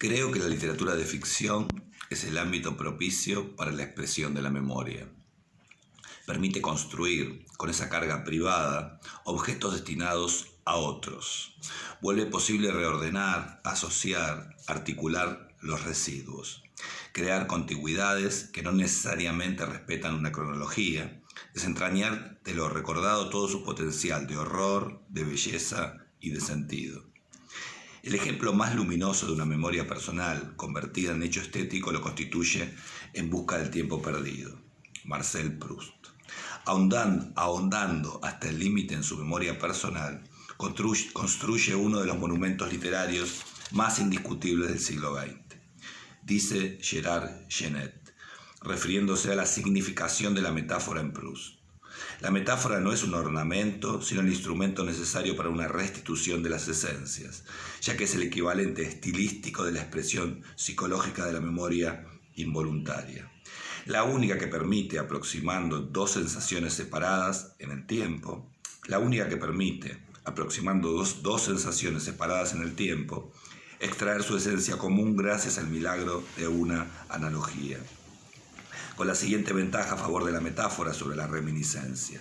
Creo que la literatura de ficción es el ámbito propicio para la expresión de la memoria. Permite construir, con esa carga privada, objetos destinados a otros. Vuelve posible reordenar, asociar, articular los residuos. Crear contigüidades que no necesariamente respetan una cronología. Desentrañar de lo recordado todo su potencial de horror, de belleza y de sentido. El ejemplo más luminoso de una memoria personal convertida en hecho estético lo constituye En busca del tiempo perdido, Marcel Proust. Ahondando hasta el límite en su memoria personal, construye uno de los monumentos literarios más indiscutibles del siglo XX. Dice Gerard Genette, refiriéndose a la significación de la metáfora en Proust. La metáfora no es un ornamento, sino el instrumento necesario para una restitución de las esencias, ya que es el equivalente estilístico de la expresión psicológica de la memoria involuntaria. La única que permite, aproximando dos sensaciones separadas en el tiempo, extraer su esencia común gracias al milagro de una analogía. Con la siguiente ventaja a favor de la metáfora sobre la reminiscencia,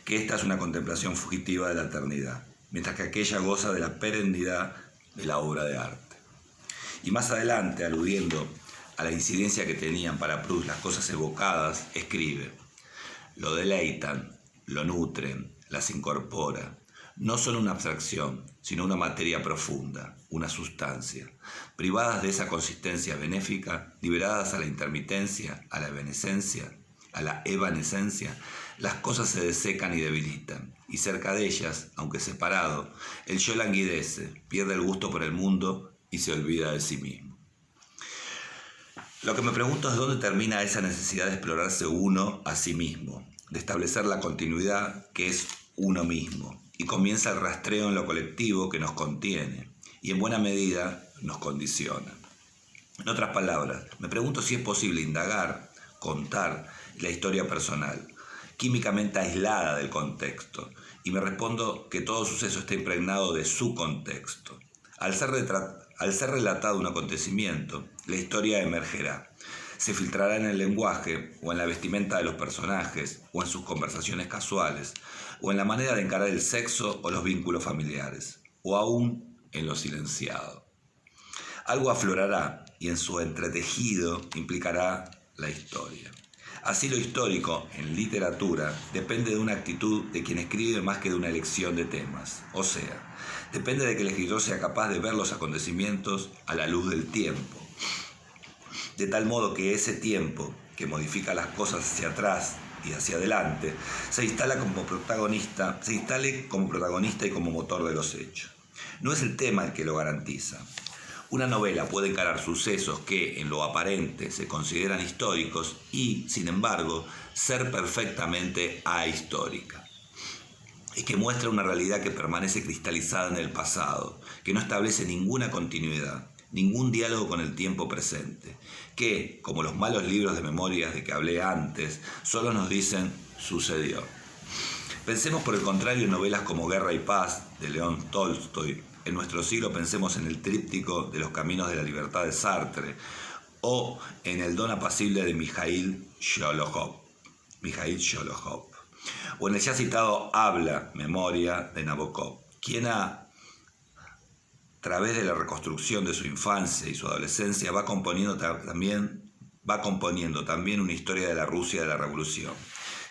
que esta es una contemplación fugitiva de la eternidad, mientras que aquella goza de la perennidad de la obra de arte. Y más adelante, aludiendo a la incidencia que tenían para Proust las cosas evocadas, escribe: lo deleitan, lo nutren, las incorpora. No son una abstracción, sino una materia profunda, una sustancia. Privadas de esa consistencia benéfica, liberadas a la intermitencia, a la evanescencia, las cosas se desecan y debilitan, y cerca de ellas, aunque separado, el yo languidece, pierde el gusto por el mundo y se olvida de sí mismo. Lo que me pregunto es dónde termina esa necesidad de explorarse uno a sí mismo, de establecer la continuidad que es uno mismo, y comienza el rastreo en lo colectivo que nos contiene y en buena medida nos condiciona. En otras palabras, me pregunto si es posible indagar, contar la historia personal, químicamente aislada del contexto, y me respondo que todo suceso está impregnado de su contexto. Al ser relatado un acontecimiento, la historia emergerá. Se filtrará en el lenguaje, o en la vestimenta de los personajes, o en sus conversaciones casuales, o en la manera de encarar el sexo o los vínculos familiares, o aún en lo silenciado. Algo aflorará y en su entretejido implicará la historia. Así lo histórico, en literatura, depende de una actitud de quien escribe más que de una elección de temas. O sea, depende de que el escritor sea capaz de ver los acontecimientos a la luz del tiempo. De tal modo que ese tiempo, que modifica las cosas hacia atrás y hacia adelante, se instale como protagonista y como motor de los hechos. No es el tema el que lo garantiza. Una novela puede encarar sucesos que, en lo aparente, se consideran históricos y, sin embargo, ser perfectamente ahistórica. Y que muestra una realidad que permanece cristalizada en el pasado, que no establece ninguna continuidad, ningún diálogo con el tiempo presente, que, como los malos libros de memorias de que hablé antes, solo nos dicen «sucedió». Pensemos por el contrario en novelas como Guerra y Paz, de León Tolstoy. En nuestro siglo pensemos en el tríptico de Los caminos de la libertad de Sartre, o en El don apacible de Mikhail Sholokhov, o en el ya citado Habla, memoria de Nabokov, quien a través de la reconstrucción de su infancia y su adolescencia va componiendo también una historia de la Rusia de la Revolución,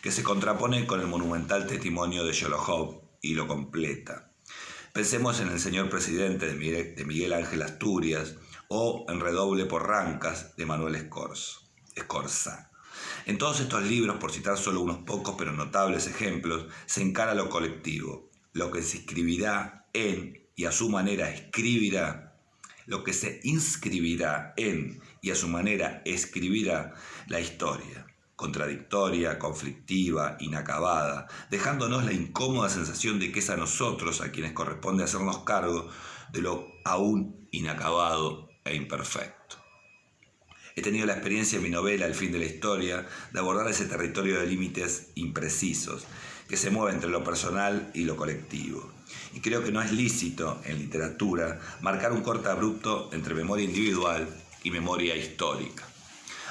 que se contrapone con el monumental testimonio de Sholokhov y lo completa. Pensemos en El señor presidente de Miguel Ángel Asturias o en Redoble por Rancas de Manuel Escorza. En todos estos libros, por citar solo unos pocos pero notables ejemplos, se encara lo colectivo, lo que se inscribirá en y a su manera escribirá la historia, contradictoria, conflictiva, inacabada, dejándonos la incómoda sensación de que es a nosotros a quienes corresponde hacernos cargo de lo aún inacabado e imperfecto. He tenido la experiencia en mi novela El fin de la historia de abordar ese territorio de límites imprecisos que se mueve entre lo personal y lo colectivo, Y creo que no es lícito en literatura marcar un corte abrupto entre memoria individual y memoria histórica,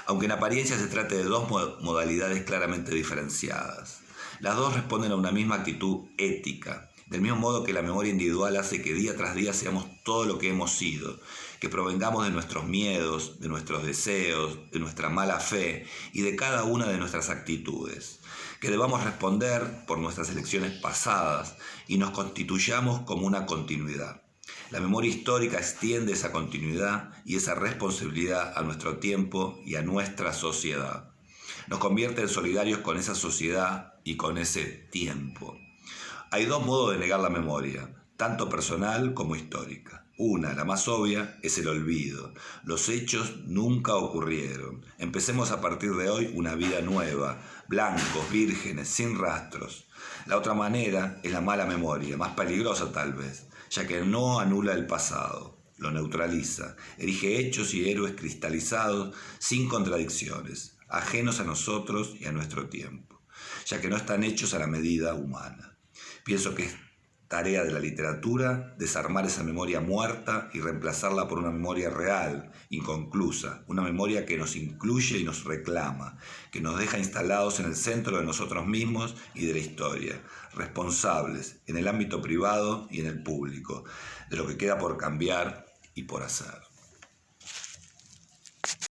aunque en apariencia se trate de dos modalidades claramente diferenciadas. Las dos responden a una misma actitud ética, del mismo modo que la memoria individual hace que día tras día seamos todo lo que hemos sido, que provengamos de nuestros miedos, de nuestros deseos, de nuestra mala fe y de cada una de nuestras actitudes, que debamos responder por nuestras elecciones pasadas y nos constituyamos como una continuidad. La memoria histórica extiende esa continuidad y esa responsabilidad a nuestro tiempo y a nuestra sociedad. Nos convierte en solidarios con esa sociedad y con ese tiempo. Hay dos modos de negar la memoria, tanto personal como histórica. Una, la más obvia, es el olvido. Los hechos nunca ocurrieron. Empecemos a partir de hoy una vida nueva, blancos, vírgenes, sin rastros. La otra manera es la mala memoria, más peligrosa tal vez, ya que no anula el pasado, lo neutraliza, erige hechos y héroes cristalizados sin contradicciones, ajenos a nosotros y a nuestro tiempo, ya que no están hechos a la medida humana. Pienso que es tarea de la literatura desarmar esa memoria muerta y reemplazarla por una memoria real, inconclusa, una memoria que nos incluye y nos reclama, que nos deja instalados en el centro de nosotros mismos y de la historia, responsables en el ámbito privado y en el público, de lo que queda por cambiar y por hacer.